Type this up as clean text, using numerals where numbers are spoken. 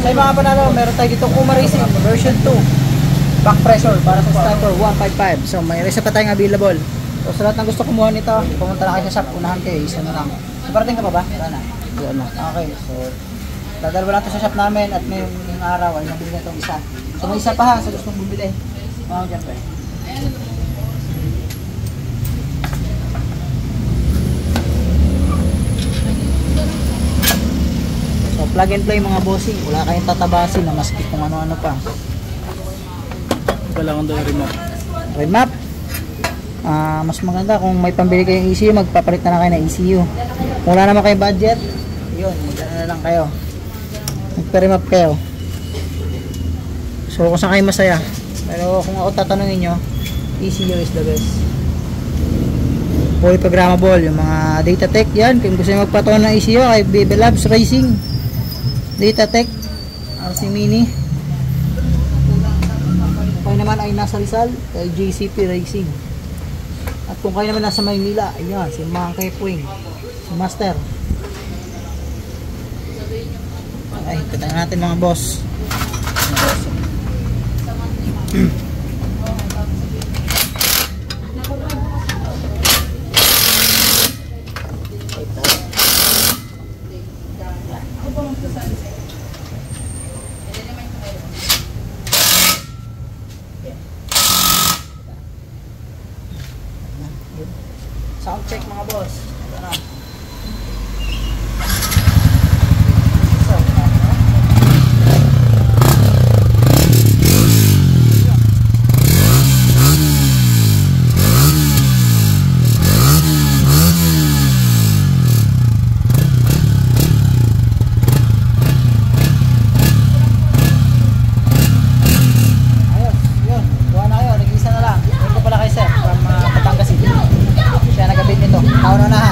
Sa mga panalo, meron tayo dito Kuma Racing version 2. Back pressure para sa Sniper 155. So may isa pa tayong available. So sa lahat ng gusto kumuha nito, pumunta na kayo sa shop, unahan kayo, isa na lang. So parating ka pa ba? Wala na. Wala na. Okay, so dadalawa natin sa shop namin at ngayong araw ay nabili na itong isa. So may isa pa ha, sa gusto mong bumili. Mga dyan pa eh. So plug and play mga bossing, wala kayong tatabasin na maski kung ano-ano pa. Wala akong doon remap. Remap? Mas maganda kung may pambili kayong ECU, magpapalit na lang kayo ng ECU. Kung wala naman kayong budget, yun, magdala na lang kayo. Magpa-remap kayo. So kung saan kayo masaya. Pero kung ako tatanungin nyo, ECU is the best. Fully programmable, yung mga Datatech yan. Kung gusto nyo magpatuon ng ECU kay BB Labs Racing, Datatech, RC Mini. Kung kayo naman ay nasa Rizal, kay JCP Racing. At kung kayo naman nasa Maynila, ayan, si Mang Kepwing, si Master. Ay, kita natin mga boss. Sound check mga boss. Ito na. Ano na